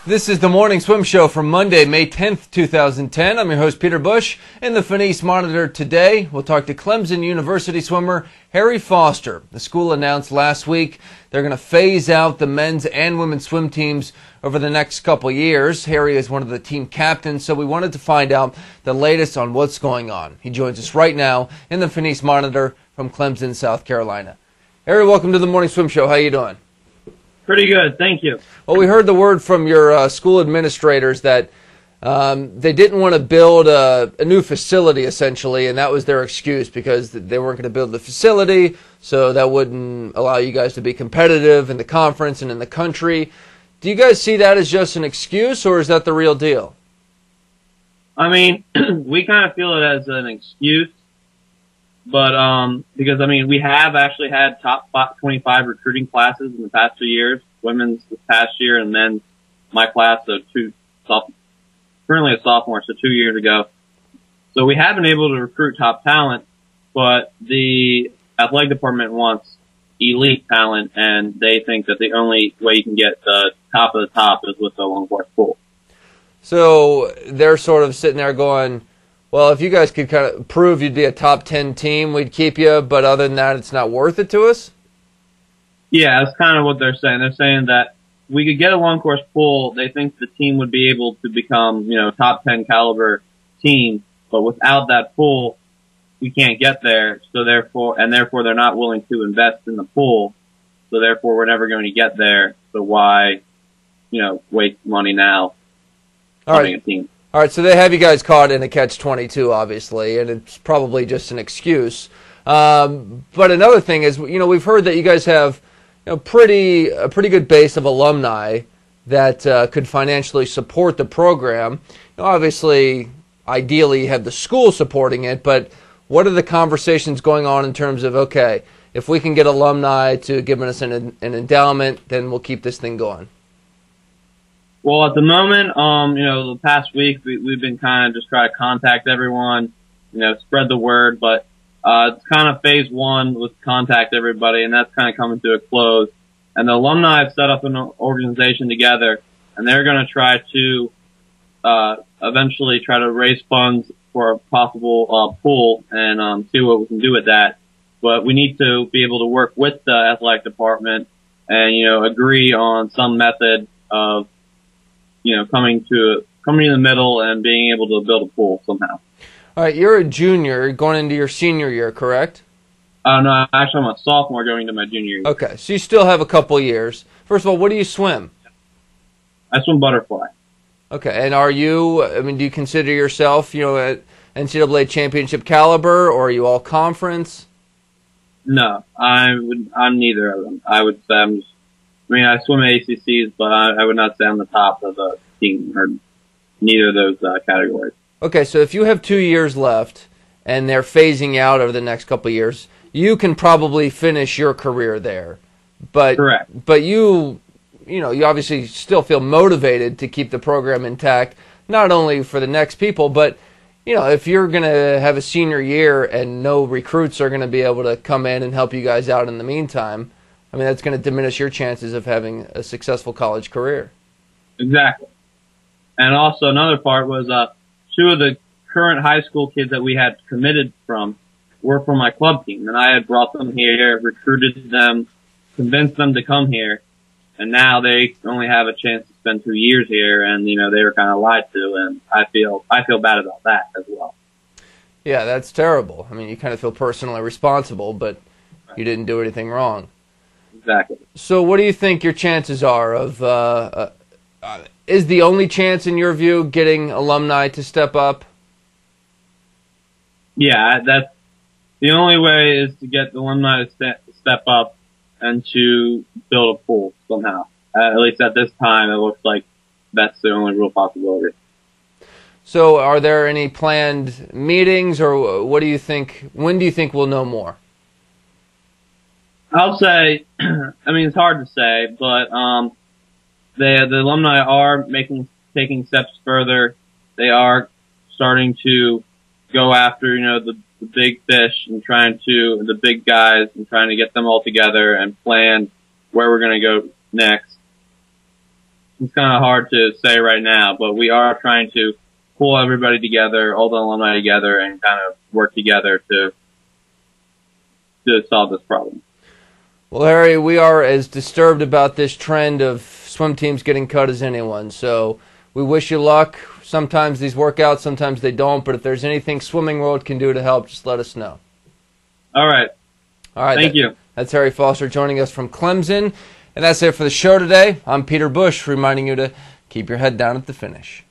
This is the Morning Swim Show for Monday, May 10th, 2010. I'm your host, Peter Bush. In the Finis Monitor today, we'll talk to Clemson University swimmer Harry Foster. The school announced last week they're going to phase out the men's and women's swim teams over the next couple years. Harry is one of the team captains, so we wanted to find out the latest on what's going on. He joins us right now in the Finis Monitor from Clemson, South Carolina. Harry, welcome to the Morning Swim Show. How you doing? Pretty good, thank you. Well, we heard the word from your school administrators that they didn't want to build a new facility, essentially, and that was their excuse because they weren't going to build the facility, so that wouldn't allow you guys to be competitive in the conference and in the country. Do you guys see that as just an excuse, or is that the real deal? I mean, we kind of feel it as an excuse, but because, I mean, we have actually had top 25 recruiting classes in the past 2 years, women's this past year, and then my class of currently a sophomore, so 2 years ago. So we have been able to recruit top talent, but the athletic department wants elite talent, and they think that the only way you can get the top of the top is with a long course pool. So they're sort of sitting there going, well, if you guys could kind of prove you'd be a top 10 team, we'd keep you, but other than that, it's not worth it to us? Yeah, that's kind of what they're saying. They're saying that we could get a long course pool. They think the team would be able to become, top 10 caliber team, but without that pool, we can't get there. So therefore they're not willing to invest in the pool. So therefore we're never going to get there. So why, waste money now having a team? All right, so they have you guys caught in a catch-22, obviously, and it's probably just an excuse. But another thing is, we've heard that you guys have a pretty good base of alumni that could financially support the program. Obviously, ideally, you have the school supporting it, but what are the conversations going on in terms of, okay, if we can get alumni to give us an endowment, then we'll keep this thing going? Well, at the moment, the past week, we've been kind of just trying to contact everyone, spread the word, but it's kind of phase one with contact everybody, and that's kind of coming to a close. And the alumni have set up an organization together, and they're going to try to eventually try to raise funds for a possible pool and see what we can do with that. But we need to be able to work with the athletic department and, agree on some method of coming in the middle and being able to build a pool somehow. All right, you're a junior going into your senior year, correct? No, actually I'm a sophomore going into my junior year. Okay, so you still have a couple years. First of all, what do you swim? I swim butterfly. Okay, and do you consider yourself, at NCAA championship caliber, or are you all conference? No, I'm neither of them. I would say I swim ACCs, but I would not say I'm the top of the team or neither of those categories. Okay, so if you have 2 years left and they're phasing out over the next couple of years, you can probably finish your career there. But correct. But you obviously still feel motivated to keep the program intact, not only for the next people, but if you're going to have a senior year and no recruits are going to be able to come in and help you guys out in the meantime, that's going to diminish your chances of having a successful college career. Exactly. And also another part was two of the current high school kids that we had committed from were from my club team. And I had brought them here, recruited them, convinced them to come here. And now they only have a chance to spend 2 years here. And, they were kind of lied to. And I feel bad about that as well. Yeah, that's terrible. You kind of feel personally responsible, but you didn't do anything wrong. Exactly. So what do you think your chances are of, is the only chance in your view getting alumni to step up? Yeah, that's the only way is to get the alumni to step up and to build a pool somehow. At least at this time, it looks like that's the only real possibility. So are there any planned meetings, or what do you think, when do you think we'll know more? I'll say, it's hard to say, but the alumni are taking steps further. They are starting to go after, the big fish and the big guys and trying to get them all together and plan where we're going to go next. it's kind of hard to say right now, but we are trying to pull everybody together, all the alumni together, and kind of work together to solve this problem. Well, Harry, we are as disturbed about this trend of swim teams getting cut as anyone. So we wish you luck. Sometimes these work out, sometimes they don't. But if there's anything Swimming World can do to help, just let us know. All right. Thank you. That's Harry Foster joining us from Clemson. And that's it for the show today. I'm Peter Bush, reminding you to keep your head down at the finish.